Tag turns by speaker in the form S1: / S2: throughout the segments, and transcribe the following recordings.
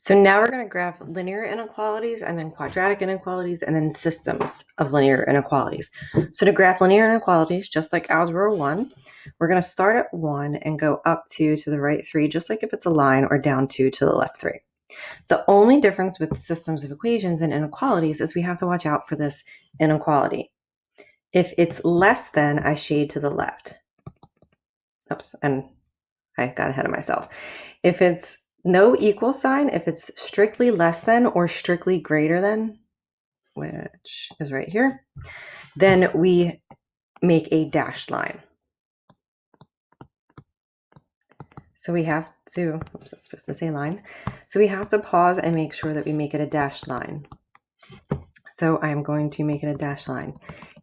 S1: So now we're going to graph linear inequalities and then quadratic inequalities and then systems of linear inequalities. So to graph linear inequalities, just like algebra 1, we're going to start at 1 and go up 2 to the right 3, just like if it's a line, or down 2 to the left 3. The only difference with systems of equations and inequalities is we have to watch out for this inequality. If it's less than, I shade to the left. Oops, and I got ahead of myself. If it's no equal sign, if it's strictly less than or strictly greater than, which is right here, then we make a dashed line. So we have to, oops, that's supposed to say line. So we have to pause and make sure that we make it a dashed line. So I'm going to make it a dashed line.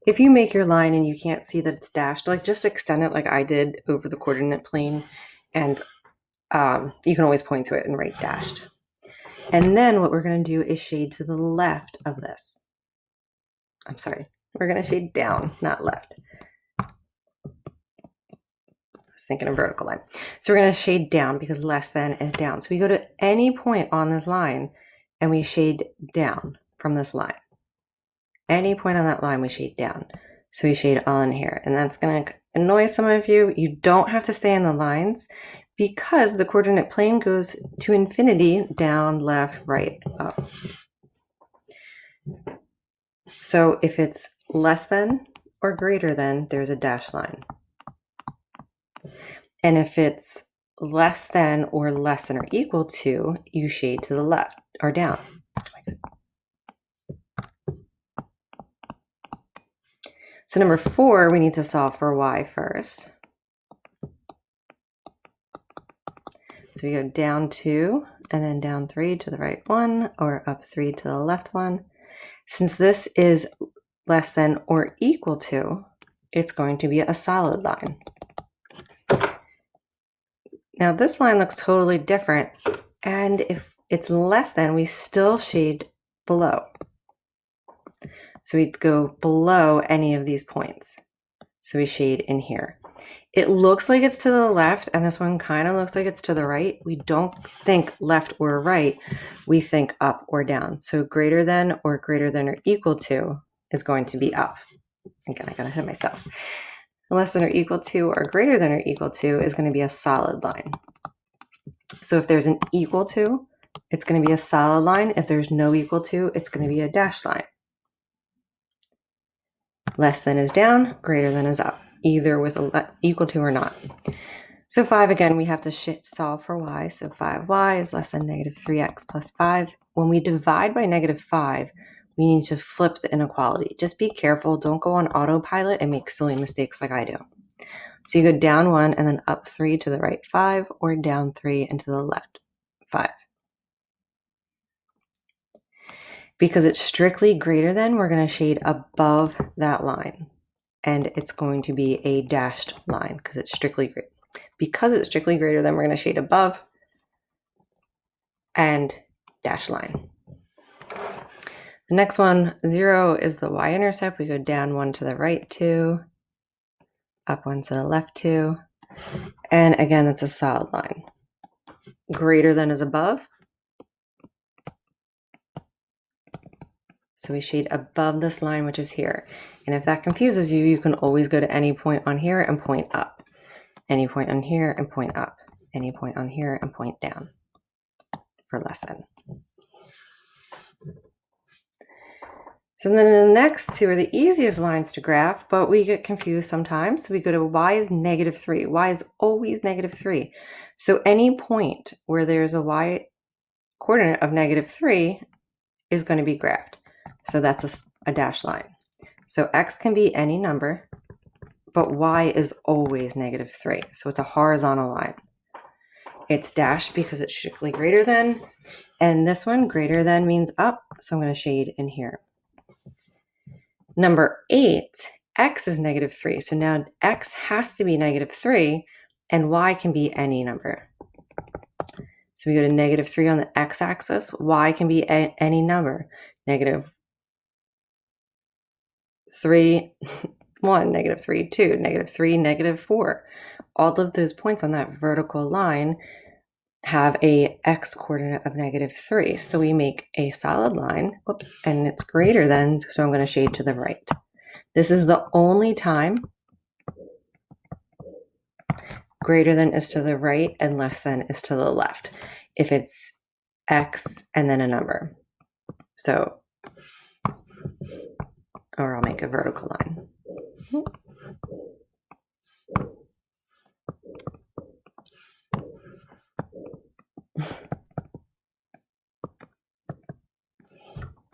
S1: If you make your line and you can't see that it's dashed, like just extend it like I did over the coordinate plane, and you can always point to it and write dashed. And then what we're going to do is shade to the left of this. I'm sorry, we're going to shade down, not left. I was thinking a vertical line. So we're going to shade down because less than is down. So we go to any point on this line and we shade down from this line. Any point on that line, we shade down. So we shade on here, and that's going to annoy some of you. You don't have to stay in the lines because the coordinate plane goes to infinity, down, left, right, up. So if it's less than or greater than, there's a dashed line. And if it's less than or equal to, you shade to the left or down. So number 4, we need to solve for y first. So we go down 2 and then down 3 to the right 1, or up 3 to the left 1. Since this is less than or equal to, it's going to be a solid line. Now this line looks totally different, and if it's less than, we still shade below. So we go below any of these points. So we shade in here. It looks like it's to the left, and this one kind of looks like it's to the right. We don't think left or right, we think up or down. So greater than or equal to is going to be up. Again, I got ahead of myself. Less than or equal to or greater than or equal to is going to be a solid line. So if there's an equal to, it's going to be a solid line. If there's no equal to, it's going to be a dashed line. Less than is down, greater than is up, either with equal to or not. So 5, again, we have to solve for y. So 5y is less than negative 3x plus 5. When we divide by negative 5, we need to flip the inequality. Just be careful. Don't go on autopilot and make silly mistakes like I do. So you go down 1 and then up 3 to the right 5, or down 3 and to the left 5. Because it's strictly greater than, we're going to shade above that line. And it's going to be a dashed line because it's strictly greater. Because it's strictly greater than, we're going to shade above and dashed line. The next one, 0, is the y-intercept. We go down 1 to the right 2, up 1 to the left 2. And again, that's a solid line. Greater than is above. So we shade above this line, which is here. And if that confuses you, you can always go to any point on here and point up. Any point on here and point up. Any point on here and point down for less than. So then the next 2 are the easiest lines to graph, but we get confused sometimes. So we go to y is negative 3. Y is always negative 3. So any point where there's a y coordinate of negative 3 is going to be graphed. So that's a dashed line. So x can be any number, but y is always negative 3. So it's a horizontal line. It's dashed because it's strictly greater than, and this one, greater than, means up. So I'm going to shade in here. Number 8, x is negative 3. So now x has to be negative 3, and y can be any number. So we go to negative 3 on the x-axis. Y can be any number. Negative 3, 1, negative 3, 2, negative 3, negative 4. All of those points on that vertical line have a x coordinate of -3. So we make a solid line, whoops, and it's greater than, so I'm going to shade to the right. This is the only time greater than is to the right and less than is to the left, if it's x and then a number. So, or I'll make a vertical line.